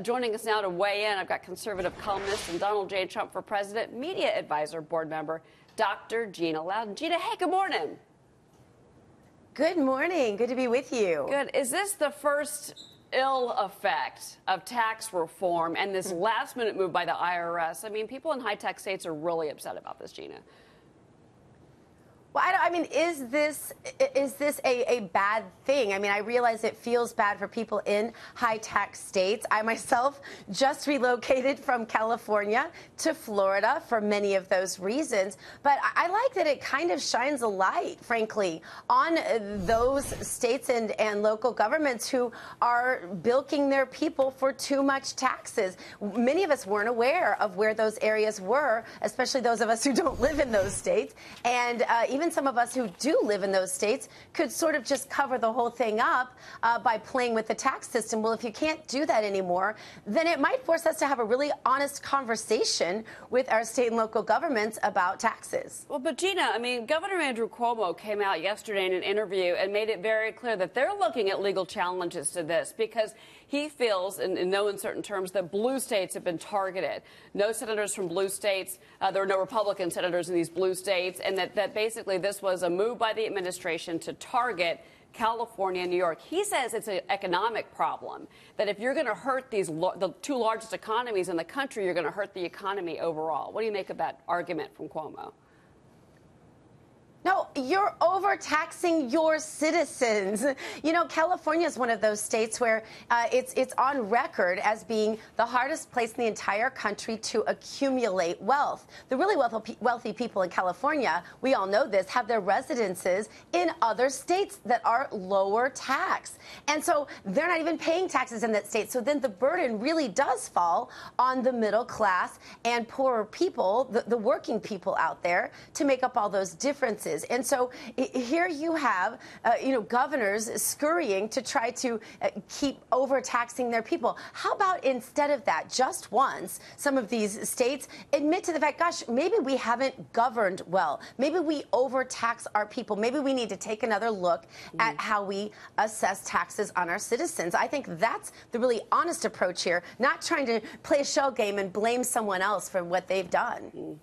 Joining us now to weigh in, I've got conservative columnist and Donald J. Trump for President Media Advisor Board Member, Dr. Gina Loudon. Gina, hey, good morning. Good morning. Good to be with you. Good. Is this the first ill effect of tax reform and this last-minute move by the IRS? I mean, people in high-tax states are really upset about this, Gina. Well, I mean, is this a bad thing? I mean, I realize it feels bad for people in high-tax states. I myself just relocated from California to Florida for many of those reasons. But I like that it kind of shines a light, frankly, on those states and local governments who are bilking their people for too much taxes. Many of us weren't aware of where those areas were, especially those of us who don't live in those states. And even some of us who do live in those states could sort of just cover the whole thing up by playing with the tax system. Well, if you can't do that anymore, then it might force us to have a really honest conversation with our state and local governments about taxes. Well, but Gina, I mean, Governor Andrew Cuomo came out yesterday in an interview and made it very clear that they're looking at legal challenges to this because he feels, in no uncertain terms, that blue states have been targeted. No senators from blue states, there are no Republican senators in these blue states, and that basically this was a move by the administration to target California and New York. He says it's an economic problem, that if you're going to hurt the two largest economies in the country, you're going to hurt the economy overall. What do you make of that argument from Cuomo? No, you're overtaxing your citizens. You know, California is one of those states where it's on record as being the hardest place in the entire country to accumulate wealth. The really wealthy people in California, we all know this, have their residences in other states that are lower tax. And so they're not even paying taxes in that state. So then the burden really does fall on the middle class and poorer people, the working people out there, to make up all those differences. And so here you have, governors scurrying to try to keep overtaxing their people. How about instead of that, just once, some of these states admit to the fact, gosh, maybe we haven't governed well. Maybe we overtax our people. Maybe we need to take another look at how we assess taxes on our citizens. I think that's the really honest approach here, not trying to play a shell game and blame someone else for what they've done.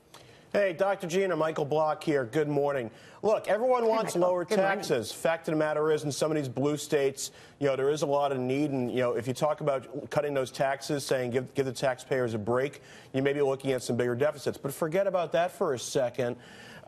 Hey, Dr. Gina, Michael Block here. Good morning. Look, everyone wants lower taxes. Fact of the matter is, in some of these blue states, there is a lot of need. And, if you talk about cutting those taxes, saying give the taxpayers a break, you may be looking at some bigger deficits. But forget about that for a second.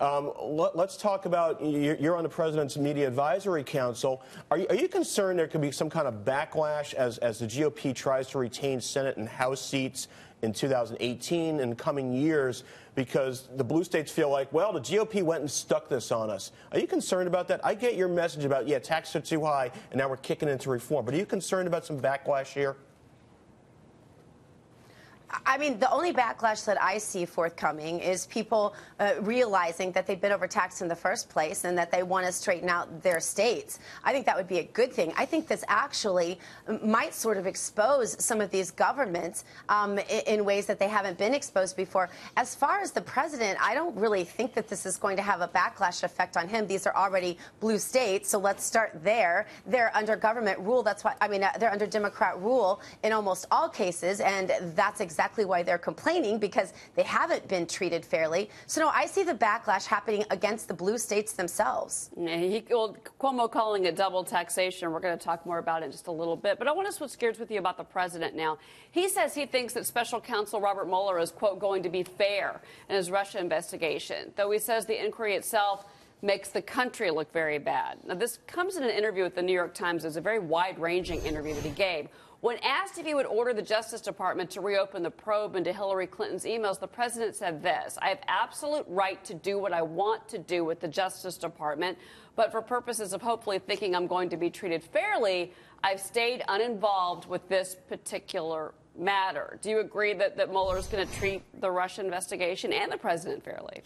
Let's talk about, you're on the President's Media Advisory Council. Are you concerned there could be some kind of backlash as the GOP tries to retain Senate and House seats in 2018 and coming years because the blue states feel like, well, the GOP went and stuck this on us? Are you concerned about that? I get your message about, taxes are too high and now we're kicking into reform. But are you concerned about some backlash here? I mean, the only backlash that I see forthcoming is people realizing that they've been overtaxed in the first place and that they want to straighten out their states. I think that would be a good thing. I think this actually might sort of expose some of these governments in ways that they haven't been exposed before. As far as the president, I don't really think that this is going to have a backlash effect on him. These are already blue states, so let's start there. They're under government rule. That's why, they're under Democrat rule in almost all cases, and that's exactly why they're complaining, because they haven't been treated fairly. So, no, I see the backlash happening against the blue states themselves. Cuomo calling it double taxation. We're going to talk more about it in just a little bit. But I want to switch gears with you about the president now. He says he thinks that special counsel Robert Mueller is, quote, going to be fair in his Russia investigation, though he says the inquiry itself makes the country look very bad. Now, this comes in an interview with the New York Times. It was a very wide-ranging interview that he gave. When asked if he would order the Justice Department to reopen the probe into Hillary Clinton's emails, the president said this: I have absolute right to do what I want to do with the Justice Department, but for purposes of hopefully thinking I'm going to be treated fairly, I've stayed uninvolved with this particular matter. Do you agree that Mueller is going to treat the Russia investigation and the president fairly?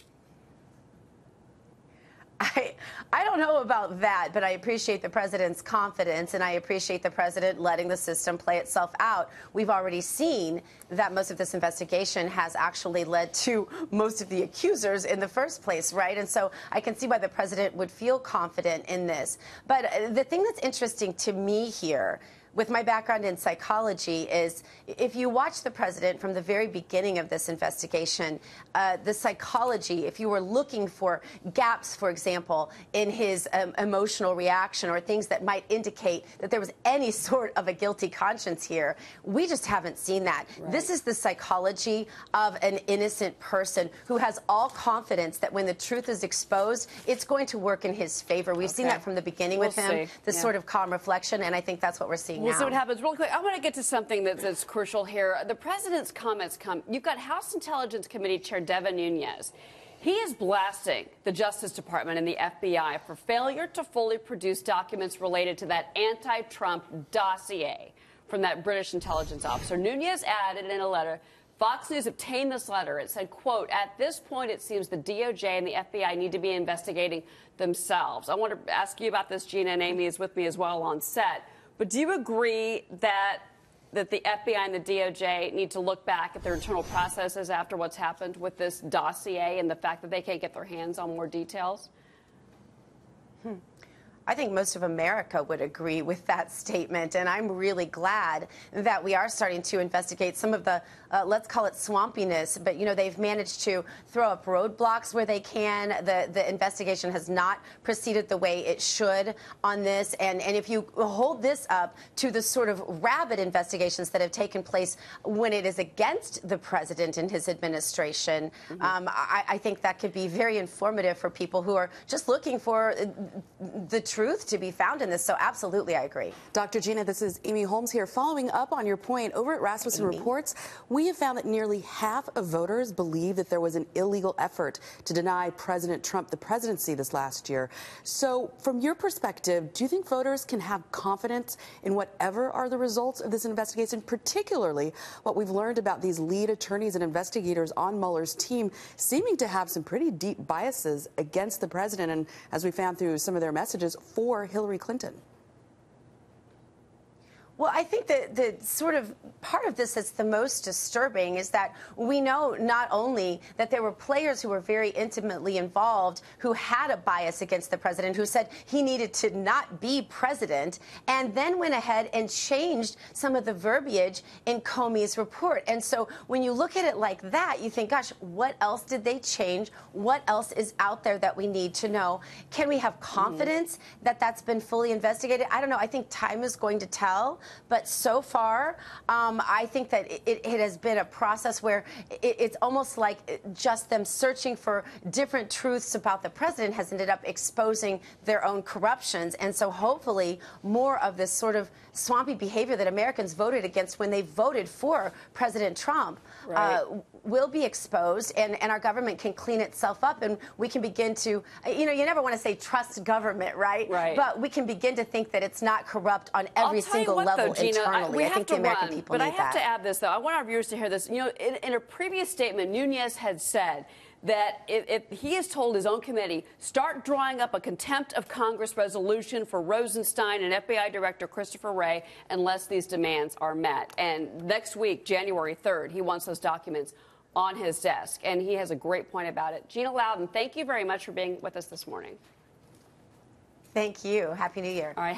I don't know about that, but I appreciate the president's confidence, and I appreciate the president letting the system play itself out. We've already seen that most of this investigation has actually led to most of the accusers in the first place, right? And so I can see why the president would feel confident in this. But the thing that's interesting to me here, with my background in psychology is if you watch the president from the very beginning of this investigation, the psychology, if you were looking for gaps, for example, in his emotional reaction or things that might indicate that there was any sort of a guilty conscience here, we just haven't seen that. Right. This is the psychology of an innocent person who has all confidence that when the truth is exposed, it's going to work in his favor. We've seen that from the beginning with him, this sort of calm reflection, and I think that's what we're seeing now. We'll see what happens. Real quick, I want to get to something that's crucial here. The president's comments come. You've got House Intelligence Committee Chair Devin Nunes. He is blasting the Justice Department and the FBI for failure to fully produce documents related to that anti-Trump dossier from that British intelligence officer. Nunes added in a letter, Fox News obtained this letter. It said, quote, at this point, it seems the DOJ and the FBI need to be investigating themselves. I want to ask you about this. Gina and Amy is with me as well on set. But do you agree that the FBI and the DOJ need to look back at their internal processes after what's happened with this dossier and the fact that they can't get their hands on more details? I think most of America would agree with that statement, and I'm really glad that we are starting to investigate some of the, let's call it swampiness, but, you know, they've managed to throw up roadblocks where they can. The investigation has not proceeded the way it should on this, and if you hold this up to the sort of rabid investigations that have taken place when it is against the president and his administration, I think that could be very informative for people who are just looking for the truth to be found in this. So absolutely, I agree. Dr. Gina, this is Amy Holmes here. Following up on your point, over at Rasmussen Reports, we have found that nearly half of voters believe that there was an illegal effort to deny President Trump the presidency this last year. So from your perspective, do you think voters can have confidence in whatever are the results of this investigation, particularly what we've learned about these lead attorneys and investigators on Mueller's team seeming to have some pretty deep biases against the president, and as we found through some of their messages, for Hillary Clinton? Well, I think that the sort of part of this that's the most disturbing is that we know not only that there were players who were very intimately involved who had a bias against the president, who said he needed to not be president, and then went ahead and changed some of the verbiage in Comey's report. And so when you look at it like that, you think, gosh, what else did they change? What else is out there that we need to know? Can we have confidence that that's been fully investigated? I don't know. I think time is going to tell. But so far, I think that it has been a process where it's almost like just them searching for different truths about the president has ended up exposing their own corruptions. And so hopefully more of this sort of swampy behavior that Americans voted against when they voted for President Trump will be exposed, and our government can clean itself up, and we can begin to, you know, you never want to say trust government, right? But we can begin to think that it's not corrupt on every single level internally. I think the American people need that. But I have to add this, though. I want our viewers to hear this. You know, in a previous statement, Nunes had said that if he has told his own committee, start drawing up a contempt of Congress resolution for Rosenstein and FBI Director Christopher Wray unless these demands are met. And next week, January 3rd, he wants those documents on his desk. And he has a great point about it. Gina Loudon, thank you very much for being with us this morning. Thank you. Happy New Year. All right.